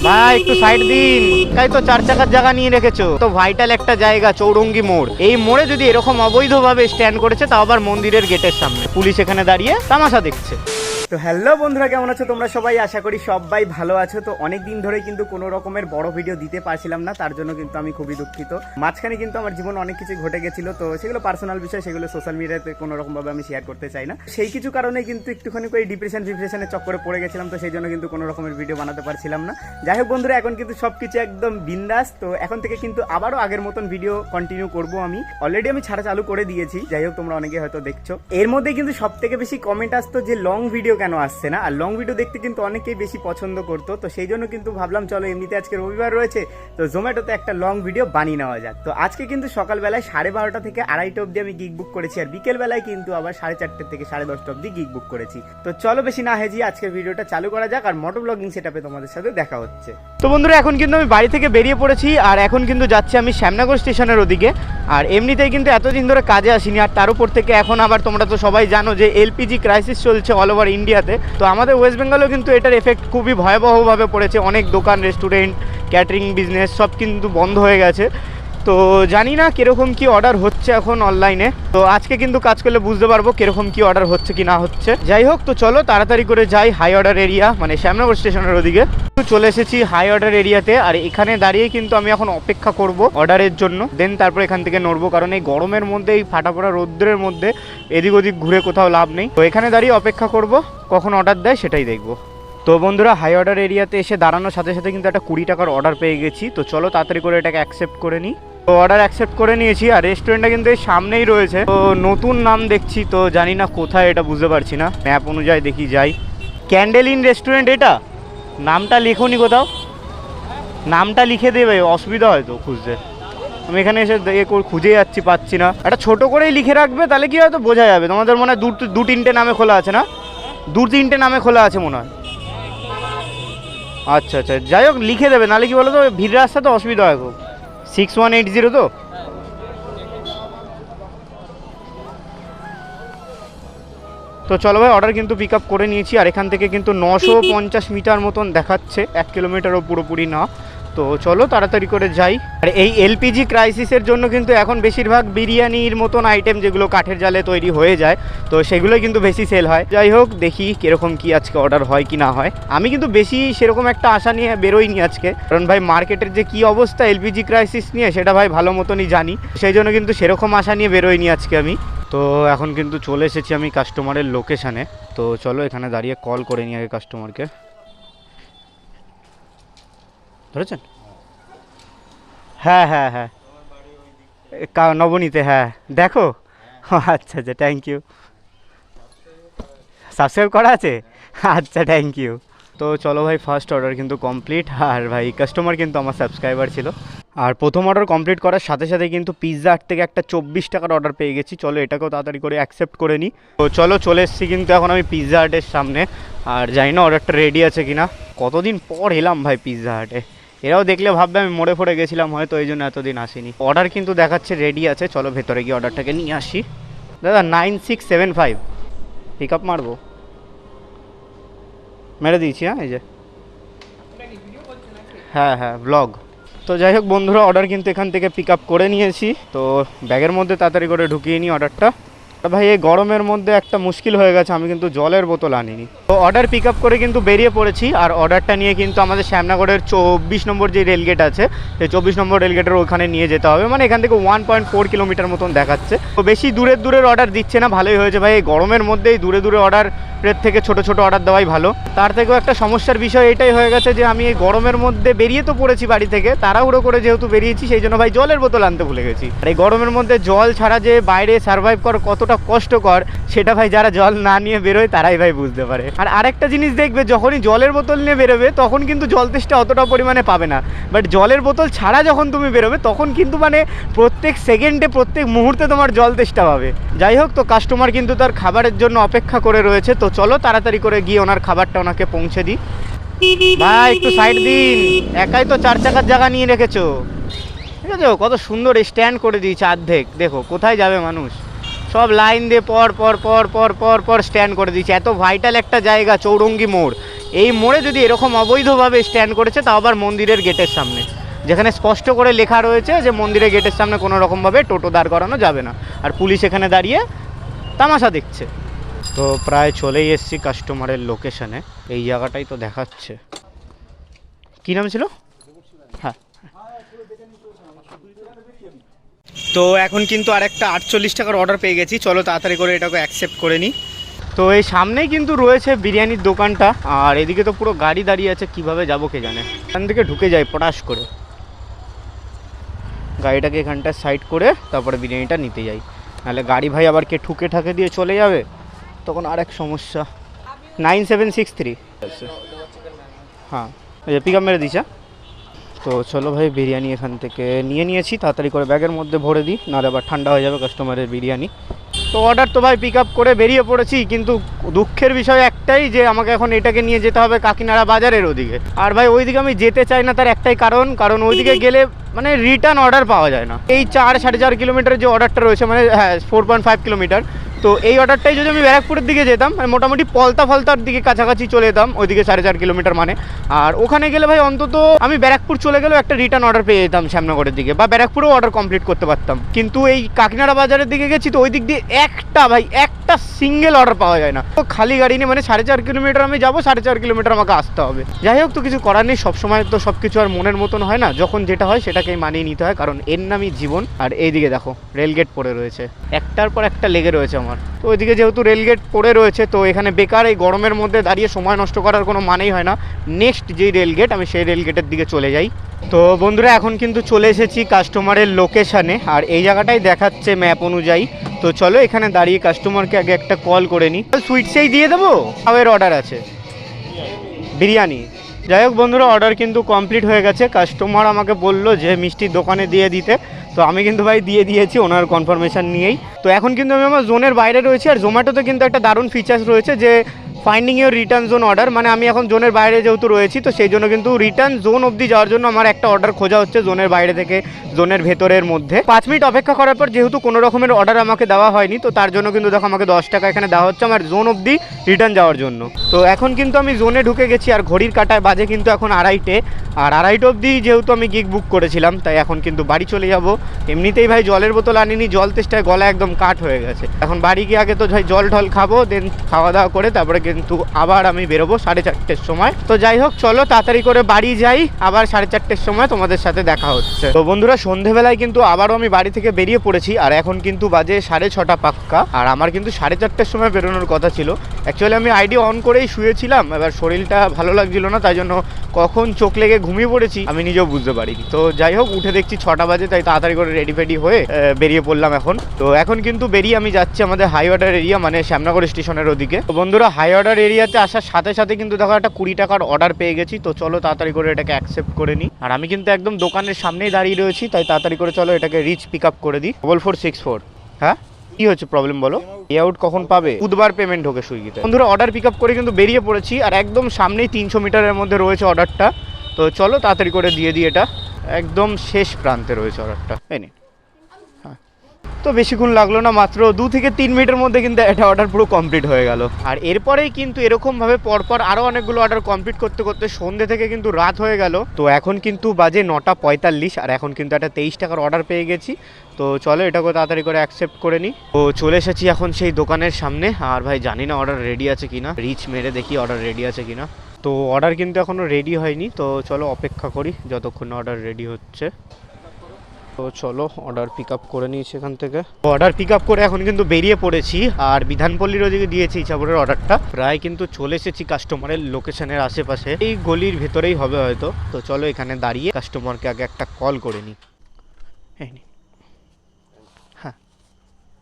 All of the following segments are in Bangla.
ভাই একটু সাইড দিন, তাই তো 4 চাকার জায়গা নিয়ে রেখেছো তো ভাইটাল একটা জায়গা চৌরঙ্গি মোড়। এই মোড়ে যদি এরকম অবৈধভাবে স্ট্যান্ড করেছে তাও আবার মন্দিরের গেটের সামনে, পুলিশ এখানে দাঁড়িয়ে তামাশা দেখছে। তো হ্যালো বন্ধুরা, কেমন আছো তোমরা সবাই? আশা করি সবাই ভালো আছো। তো অনেক দিন ধরে কিন্তু কোনো রকমের বড় ভিডিও দিতে পারছিলাম না, তার জন্য কিন্তু আমি খুবই দুঃখিত। মাঝখানে কিন্তু আমার জীবনে অনেক কিছু ঘটে গেছিল, তো সেগুলো পার্সোনাল বিষয়, সেগুলো সোশ্যাল মিডিয়াতে কোনো রকমভাবে আমি শেয়ার করতে চাই না। সেই কিছু কারণে কিন্তু একটুখানি করে ডিপ্রেশনের চক্করে পড়ে গেছিলাম, তো সেই জন্য কিন্তু কোনো রকমের ভিডিও বানাতে পারছিলাম না। যাই হোক বন্ধুরা, এখন কিন্তু সবকিছু একদম বিন্দাস। তো এখন থেকে কিন্তু আবারও আগের মতন ভিডিও কন্টিনিউ করব। আমি অলরেডি ছাড়া চালু করে দিয়েছি। যাই হোক, তোমরা অনেকে হয়তো দেখছো। এর মধ্যে কিন্তু সব থেকে বেশি কমেন্ট আসতো যে লং ভিডিও কেন আসছে না, আর লং ভিডিও দেখতে কিন্তু অনেকেই বেশি পছন্দ করতো। তো সেই জন্য কিন্তু ভাবলাম চলো এমনিতে আজকে রবিবার রয়েছে, তো জোম্যাটোতে একটা লং ভিডিও বানিয়ে নেওয়া যাক। তো আজকে কিন্তু সকালবেলায় 12:30 থেকে 2:30 অবধি আমি গিগ বুক করেছি, আর বিকেলবেলায় কিন্তু আবার 4:30 থেকে 10:30 অবধি গিগ বুক করেছি। তো চলো বেশি না হেজি আজকে ভিডিওটা চালু করা যাক, আর মোটো ব্লগিং সেটআপে তোমাদের সাথে দেখা হচ্ছে। তো বন্ধুরা, এখন কিন্তু আমি বাড়ি থেকে বেরিয়ে পড়েছি, আর এখন কিন্তু যাচ্ছি আমি শ্যামনগর স্টেশনের ওদিকে। আর এমনিতেই কিন্তু এতদিন ধরে কাজে আসিনি, আর তার উপর থেকে এখন আবার তোমরা তো সবাই জানো যে এলপিজি ক্রাইসিস চলছে অল ওভার ইন্ডিয়াতে। তো আমাদের ওয়েস্ট বেঙ্গলেও কিন্তু এটার এফেক্ট খুবই ভয়াবহভাবে পড়েছে। অনেক দোকান, রেস্টুরেন্ট, ক্যাটারিং বিজনেস সব কিন্তু বন্ধ হয়ে গেছে। তো জানি না কীরকম কি অর্ডার হচ্ছে এখন অনলাইনে। তো আজকে কিন্তু কাজ করলে বুঝতে পারবো কীরকম কি অর্ডার হচ্ছে কি না হচ্ছে। যাই হোক, তো চলো তাড়াতাড়ি করে যাই হাই অর্ডার এরিয়া, মানে শ্যামনগর স্টেশনের ওদিকে। চলে এসেছি হাই অর্ডার এরিয়াতে, আর এখানে দাঁড়িয়ে কিন্তু আমি এখন অপেক্ষা করব অর্ডারের জন্য। দেন তারপর এখান থেকে নড়বো, কারণ এই গরমের মধ্যে, এই ফাটাফোড়া রৌদ্রের মধ্যে এদিক ওদিক ঘুরে কোথাও লাভ নেই। তো এখানে দাঁড়িয়ে অপেক্ষা করব কখন অর্ডার দেয় সেটাই দেখবো। তো বন্ধুরা, হাই অর্ডার এরিয়াতে এসে দাঁড়ানোর সাথে সাথে কিন্তু একটা 20 টাকার অর্ডার পেয়ে গেছি। তো চলো তাড়াতাড়ি করে এটাকে অ্যাকসেপ্ট করে নিই। তো অর্ডার অ্যাকসেপ্ট করে নিয়েছি, আর রেস্টুরেন্টটা কিন্তু এই সামনেই রয়েছে। তো নতুন নাম দেখছি, তো জানি না কোথায় এটা বুঝতে পারছি না। ম্যাপ অনুযায়ী দেখি যাই। ক্যান্ডেল ইন রেস্টুরেন্ট, এটা নামটা লিখুনি কোথাও, নামটা লিখে দেবে, অসুবিধা হয়তো খুঁজতে। আমি এখানে এসে খুঁজে যাচ্ছি, পাচ্ছি না। একটা ছোটো করেই লিখে রাখবে, তাহলে কি হয়তো বোঝা যাবে। তোমাদের মনে হয় দু তিনটে নামে খোলা আছে না? 2-3টে নামে খোলা আছে মনে হয়। আচ্ছা আচ্ছা, যাই হোক লিখে দেবে, নাহলে কি বলো তো ভিড় রাস্তা তো অসুবিধা হয় খুব। 6180 তো। তো চলো ভাই, অর্ডার কিন্তু পিক আপ করে নিয়েছি, আর এখান থেকে কিন্তু 950 মিটার মতন দেখাচ্ছে, 1 কিলোমিটারও পুরোপুরি না। তো চলো তাড়াতাড়ি করে যাই। আর এই এলপিজি ক্রাইসিসের জন্য কিন্তু এখন বেশিরভাগ বিরিয়ানির মতন আইটেম যেগুলো কাঠের জালে তৈরি হয়ে যায়, তো সেগুলোই কিন্তু বেশি সেল হয়। যাই হোক, দেখি কীরকম কি আজকে অর্ডার হয় কি না হয়। আমি কিন্তু বেশি সেরকম একটা আশা নিয়ে বেরোইনি আজকে, কারণ ভাই মার্কেটের যে কী অবস্থা এলপিজি ক্রাইসিস নিয়ে সেটা ভাই ভালো মতনই জানি। সেই জন্য কিন্তু সেরকম আশা নিয়ে বেরোইনি আজকে আমি। তো এখন কিন্তু চলে এসেছি আমি কাস্টমারের লোকেশানে। তো চলো এখানে দাঁড়িয়ে কল করে নিই আগে কাস্টমারকে। ধরেছেন? হ্যাঁ হ্যাঁ হ্যাঁ, নবনীতে। হ্যাঁ দেখো, আচ্ছা আচ্ছা, থ্যাংক ইউ। সাবস্ক্রাইব করা আছে? আচ্ছা, থ্যাংক ইউ। তো চলো ভাই, ফার্স্ট অর্ডার কিন্তু কমপ্লিট। আর ভাই কাস্টমার কিন্তু আমার সাবস্ক্রাইবার ছিল। আর প্রথম অর্ডার কমপ্লিট করার সাথে সাথে কিন্তু পিৎজা হাট থেকে একটা 24 টাকার অর্ডার পেয়ে গেছি। চলো এটাকেও তাড়াতাড়ি করে অ্যাকসেপ্ট করে নিই। তো চলো চলে এসেছি কিন্তু এখন আমি পিৎজা হাটের সামনে, আর জানি না অর্ডারটা রেডি আছে কিনা। কতদিন পর এলাম ভাই পিৎজা হাটে, এরাও দেখলে ভাববে আমি মোড়ে ফোড়ে গেছিলাম হয়তো, এই জন্য এতদিন আসিনি। অর্ডার কিন্তু দেখাচ্ছে রেডি আছে, চলো ভেতরে গিয়ে অর্ডারটাকে নিয়ে আসি। দাদা 9675 পিক আপ মারবো, মেরে দিয়েছি। হ্যাঁ এই যে, হ্যাঁ হ্যাঁ ব্লগ। তো যাই হোক বন্ধুরা, অর্ডার কিন্তু এখান থেকে পিক আপ করে নিয়েছি। তো ব্যাগের মধ্যে তাড়াতাড়ি করে ঢুকিয়ে নিই অর্ডারটা। ভাই এই গরমের মধ্যে একটা মুশকিল হয়ে গেছে, আমি কিন্তু জলের বোতল আনিনি। তো অর্ডার পিক আপ করে কিন্তু বেরিয়ে পড়েছি, আর অর্ডারটা নিয়ে কিন্তু আমাদের শ্যামনগরের 24 নম্বর যে রেলগেট আছে, সেই 24 নম্বর রেলগেটের ওখানে নিয়ে যেতে হবে। মানে এখান থেকে 1.4 কিলোমিটার মতন দেখাচ্ছে। তো বেশি দূরের অর্ডার দিচ্ছে না, ভালোই হয়েছে ভাই। এই গরমের মধ্যেই দূরে অর্ডার থেকে ছোট অর্ডার দেওয়াই ভালো। তার থেকেও একটা সমস্যার বিষয় এটাই হয়ে গেছে যে আমি এই গরমের মধ্যে বেরিয়ে তো পড়েছি বাড়ি থেকে, তাড়াহুড়ো করে যেহেতু বেরিয়েছি, সেই জন্য ভাই জলের বোতল আনতে ভুলে গেছি। আর এই গরমের মধ্যে জল ছাড়া যে বাইরে সার্ভাইভ করা কতটা কষ্টকর, সেটা ভাই যারা জল না নিয়ে বেরোয় তারাই ভাই বুঝতে পারে। আর আরেকটা জিনিস দেখবে, যখনই জলের বোতল নিয়ে বেরোবে তখন কিন্তু জল তেষ্টা অতটা পরিমাণে পাবে না, বাট জলের বোতল ছাড়া যখন তুমি বেরোবে তখন কিন্তু মানে প্রত্যেক সেকেন্ডে, প্রত্যেক মুহূর্তে তোমার জল তেষ্টা পাবে। যাই হোক, তো কাস্টমার কিন্তু তার খাবারের জন্য অপেক্ষা করে রয়েছে। তো চলো তাড়াতাড়ি করে গিয়ে ওনার খাবারটা ওনাকে পৌঁছে দিই। ভাই একটু সাইড দিন, একাই তো 4 চাকার জায়গা নিয়ে রেখেছো। ঠিক আছে, কত সুন্দর স্ট্যান্ড করে দিয়েছে অর্ধেক, দেখো কোথায় যাবে মানুষ, সব লাইন দিয়ে পর পর স্ট্যান্ড করে দিয়েছে। এত ভাইটাল একটা জায়গা চৌরঙ্গি মোড়, এই মোড়ে যদি এরকম অবৈধভাবে স্ট্যান্ড করেছে তাও আবার মন্দিরের গেটের সামনে, যেখানে স্পষ্ট করে লেখা রয়েছে যে মন্দিরের গেটের সামনে কোনো রকমভাবে টোটো দাঁড় করানো যাবে না, আর পুলিশ এখানে দাঁড়িয়ে তামাশা দেখছে। তো প্রায় চলেই এসেছি কাস্টমারের লোকেশনে, এই জায়গাটাই তো দেখাচ্ছে। কী নাম ছিল? হ্যাঁ, তো এখন কিন্তু আরেকটা 48 টাকার অর্ডার পেয়ে গেছি, চলো তাড়াতাড়ি করে এটাকে অ্যাকসেপ্ট করে নিই। তো এই সামনেই কিন্তু রয়েছে বিরিয়ানির দোকানটা, আর এদিকে তো পুরো গাড়ি দাঁড়িয়ে আছে, কিভাবে যাবো কে জানে। এখান থেকে ঢুকে যাই পটাশ করে, গাড়িটাকে এখানটা সাইড করে তারপরে বিরিয়ানিটা নিতে যাই, নাহলে গাড়ি ভাই আবার কে ঠুকে ঠাকে দিয়ে চলে যাবে, তখন আর এক সমস্যা। 9763 হ্যাঁ, ওই যে পিক আপ মেরে দিছে। তো চলো ভাই বিরিয়ানি এখান থেকে নিয়ে নিয়েছি, তাড়াতাড়ি করে ব্যাগের মধ্যে ভরে দিই, নাহলে আবার ঠান্ডা হয়ে যাবে কাস্টমারের বিরিয়ানি। তো অর্ডার তো ভাই পিক আপ করে বেরিয়ে পড়েছি, কিন্তু দুঃখের বিষয় একটাই যে আমাকে এখন এটাকে নিয়ে যেতে হবে কাকিনাড়া বাজারের ওদিকে। আর ভাই ওইদিকে আমি যেতে চাই না, তার একটাই কারণ ওইদিকে গেলে মানে রিটার্ন অর্ডার পাওয়া যায় না। এই 4-4.5 কিলোমিটারের যে অর্ডারটা রয়েছে, মানে হ্যাঁ 4.5 কিলোমিটার, তো এই অর্ডারটাই যদি আমি ব্যারাকপুরের দিকে যেতাম, মানে মোটামুটি পলতা ফলতার দিকে কাছাকাছি চলে যেতাম, ওইদিকে 4.5 কিলোমিটার মানে। আর ওখানে গেলে ভাই অন্তত আমি ব্যারাকপুর চলে গেলেও একটা রিটার্ন অর্ডার পেয়ে যেতাম শ্যামনগরের দিকে, বা ব্যারাকপুরেও অর্ডার কমপ্লিট করতে পারতাম। কিন্তু এই কাকিনাড়া বাজারের দিকে গেছি তো ওই দিক দিয়ে একটা সিঙ্গেল অর্ডার পাওয়া যায় না। তো খালি গাড়ি নিয়ে মানে 4.5 কিলোমিটার আমি যাবো, 4.5 কিলোমিটার আমাকে আসতে হবে। যাই হোক, তো কিছু করার নেই, সবসময় তো সব কিছু আর মনের মতন হয় না, যখন যেটা হয় সেটাকেই মানিয়ে নিতে হয়, কারণ এর নামই জীবন। আর এইদিকে দেখো রেলগেট পড়ে রয়েছে, একটার পর একটা লেগে রয়েছে আমার। তো ওইদিকে যেহেতু রেলগেট পড়ে রয়েছে, তো এখানে বেকার এই গরমের মধ্যে দাঁড়িয়ে সময় নষ্ট করার কোনো মানেই হয় না। নেক্সট যেই রেলগেট, আমি সেই রেলগেটের দিকে চলে যাই। তো বন্ধুরা এখন কিন্তু চলে এসেছি কাস্টমারের লোকেশানে, আর এই জায়গাটাই দেখাচ্ছে ম্যাপ অনুযায়ী। তো চলো এখানে দাঁড়িয়ে কাস্টমারকে আগে একটা কল করে নিই। সুইটসেই দিয়ে দেবো, খাওয়ার অর্ডার আছে বিরিয়ানি। যাই হোক বন্ধুরা, অর্ডার কিন্তু কমপ্লিট হয়ে গেছে। কাস্টমার আমাকে বললো যে মিষ্টির দোকানে দিয়ে দিতে, তো আমি কিন্তু ভাই দিয়ে দিয়েছি ওনার কনফার্মেশন নিয়েই। তো এখন কিন্তু আমি আমার জোনের বাইরে রয়েছি, আর জোম্যাটোতে কিন্তু একটা দারুণ ফিচার্স রয়েছে যে finding your return zone order, মানে আমি এখন জোনের বাইরে যেহেতু রয়েছি, তো সেই জন্য কিন্তু রিটার্ন জোন অবধি যাওয়ার জন্য আমার একটা অর্ডার খোঁজা হচ্ছে জোনের বাইরে থেকে জোনের ভেতরের মধ্যে। 5 মিনিট অপেক্ষা করার পর যেহেতু কোনো রকমের অর্ডার আমাকে দেওয়া হয়নি, তো তার জন্য কিন্তু দেখো আমাকে 10 টাকা এখানে দেওয়া হচ্ছে আমার জোন অবধি রিটার্ন যাওয়ার জন্য। তো এখন কিন্তু আমি জোনে ঢুকে গেছি, আর ঘড়ির কাঁটায় বাজে কিন্তু এখন 2:30, আর 2:30 অবধি যেহেতু আমি গিগ বুক করেছিলাম, তাই এখন কিন্তু বাড়ি চলে যাব। এমনিতেই ভাই জলের বোতল আনিনি, জল তেষ্টায় গলা একদম কাট হয়ে গেছে। এখন বাড়ি গিয়ে আগে তো ভাই জল ঢল খাবো, দেন খাওয়া দাওয়া করে তারপরে কিন্তু আবার আমি বেরোবো 4:30-র সময়। তো যাই হোক, চলো তাড়াতাড়ি করে বাড়ি যাই, আবার 4:30-র সময় তোমাদের সাথে দেখা হচ্ছে। তো বন্ধুরা সন্ধেবেলায় কিন্তু আবারও আমি বাড়ি থেকে বেরিয়ে পড়েছি, আর এখন কিন্তু বাজে 6:30 পাক্কা, আর আমার কিন্তু 4:30-র সময় বেরোনোর কথা ছিল। অ্যাকচুয়ালি আমি আইডি অন করেই শুয়েছিলাম, এবার শরীরটা ভালো লাগছিল না, তাই জন্য কখন চোখ লেগে ঘুমিয়ে পড়েছি আমি নিজেও বুঝতে পারিনি। তো যাই হোক, উঠে দেখছি 6টা বাজে, তাই তাড়াতাড়ি করে রেডি ফেডি হয়ে বেরিয়ে পড়লাম এখন। তো এখন কিন্তু বেরিয়ে আমি যাচ্ছি আমাদের হাই অর্ডার এরিয়া, মানে শ্যামনগর স্টেশনের ওদিকে। তো বন্ধুরা হাই অর্ডার এরিয়াতে আসার সাথে সাথে কিন্তু দেখো একটা 20 টাকার অর্ডার পেয়ে গেছি। তো চলো তাড়াতাড়ি করে এটাকে অ্যাকসেপ্ট করে নিই, আর আমি কিন্তু একদম দোকানের সামনেই দাঁড়িয়ে রয়েছি, তাই তাড়াতাড়ি করে চলো এটাকে রিচ পিক আপ করে দিই। 4464 হ্যাঁ, কি হচ্ছে প্রবলেম বলো? পে আউট কখন পাবে? বুধবার পেমেন্ট ঢোকে সুইগিতে। বন্ধুরা অর্ডার পিক আপ করে কিন্তু বেরিয়ে পড়েছি, আর একদম সামনেই 300 মিটারের মধ্যে রয়েছে অর্ডারটা। তো চলো তাড়াতাড়ি করে দিয়ে দিই, এটা একদম শেষ প্রান্তে রয়েছে অর্ডারটা। এই নে, হ্যাঁ। তো বেশিক্ষণ লাগলো না, মাত্র 2 থেকে 3 মিনিটের মধ্যে কিন্তু এটা অর্ডার পুরো কমপ্লিট হয়ে গেল। আর এরপরেই কিন্তু এরকমভাবে পরপর আরও অনেকগুলো অর্ডার কমপ্লিট করতে করতে সন্ধ্যে থেকে কিন্তু রাত হয়ে গেল। তো এখন কিন্তু বাজে 9:45, আর এখন কিন্তু একটা 23 টাকার অর্ডার পেয়ে গেছি। তো চলো এটাকে তাড়াতাড়ি করে অ্যাকসেপ্ট করে নিই। তো চলে এসেছি এখন সেই দোকানের সামনে, আর ভাই জানি না অর্ডার রেডি আছে কিনা, রিচ মেরে দেখি অর্ডার রেডি আছে কিনা। তো অর্ডার কিন্তু এখনও রেডি হয়নি, তো চলো অপেক্ষা করি যতক্ষণ অর্ডার রেডি হচ্ছে। তো চলো অর্ডার পিক আপ করে নিয়েছি এখান থেকে। অর্ডার পিক আপ করে এখন কিন্তু বেরিয়ে পড়েছি, আর বিধানপল্লীর ওদিকে দিয়েছি ইচ্ছাপুরের অর্ডারটা। প্রায় কিন্তু চলে এসেছি কাস্টমারের লোকেশনের আশেপাশে, এই গলির ভেতরেই হবে হয়তো। তো চলো এখানে দাঁড়িয়ে কাস্টমারকে আগে একটা কল করে নিই। হ্যাঁ,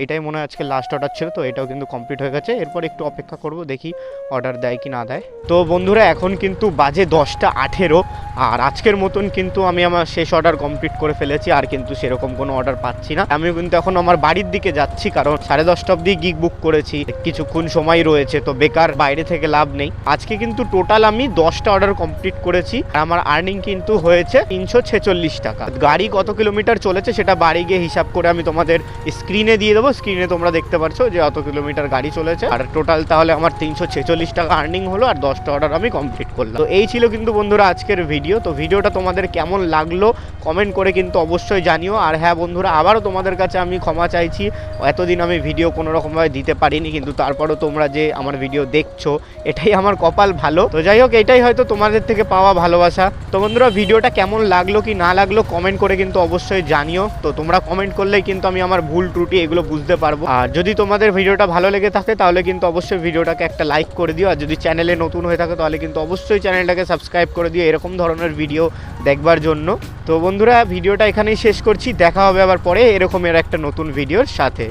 এটাই মনে হয় আজকে লাস্ট অর্ডার ছিল, তো এটাও কিন্তু কমপ্লিট হয়ে গেছে। এরপর একটু অপেক্ষা করব, দেখি অর্ডার দেয় কি না দেয়। তো বন্ধুরা এখন কিন্তু বাজে 10:18, আর আজকের মতন কিন্তু আমি আমার শেষ অর্ডার কমপ্লিট করে ফেলেছি, আর কিন্তু সেরকম কোনো অর্ডার পাচ্ছি না। আমি কিন্তু এখন আমার বাড়ির দিকে যাচ্ছি, কারণ 10:30 অবধি গিগ বুক করেছি, কিছুক্ষণ সময় রয়েছে, তো বেকার বাইরে থেকে লাভ নেই। আজকে কিন্তু টোটাল আমি 10টা অর্ডার কমপ্লিট করেছি, আর আমার আর্নিং কিন্তু হয়েছে 346 টাকা। গাড়ি কত কিলোমিটার চলেছে সেটা বাড়ি গিয়ে হিসাব করে আমি তোমাদের স্ক্রিনে দিয়ে দেবো, স্ক্রিনে তোমরা দেখতে পাচ্ছ যে অত কিলোমিটার গাড়ি চলেছে, আর টোটাল তাহলে আমার 346 টাকা আর্নিং হলো, আর 10টা অর্ডার আমি কমপ্লিট করলাম। তো এই ছিল কিন্তু বন্ধুরা আজকের ভিডিও। তো ভিডিওটা তোমাদের কেমন লাগলো কমেন্ট করে কিন্তু অবশ্যই জানিও। আর হ্যাঁ বন্ধুরা, আবারও তোমাদের কাছে আমি ক্ষমা চাইছি, এতদিন আমি ভিডিও কোনো রকমভাবে দিতে পারিনি, কিন্তু তারপরও তোমরা যে আমার ভিডিও দেখছো এটাই আমার কপাল ভালো। তো যাই হোক, এটাই হয়তো তোমাদের থেকে পাওয়া ভালোবাসা। তো বন্ধুরা, ভিডিওটা কেমন লাগলো কি না লাগলো কমেন্ট করে কিন্তু অবশ্যই জানিও। তো তোমরা কমেন্ট করলেই কিন্তু আমি আমার ভুল ত্রুটি এগুলো বুঝতে পারবো। আর যদি তোমাদের ভিডিওটা ভালো লেগে থাকে তাহলে কিন্তু অবশ্যই ভিডিওটাকে একটা লাইক করে দিও। আর যদি চ্যানেলে নতুন হয়ে থাকে তাহলে কিন্তু অবশ্যই চ্যানেলটাকে সাবস্ক্রাইব করে দিও এরকম ধরনের ভিডিও দেখবার জন্য। তো বন্ধুরা, ভিডিওটা এখানেই শেষ করছি, দেখা হবে আবার পরে এরকমের একটা নতুন ভিডিওর সাথে।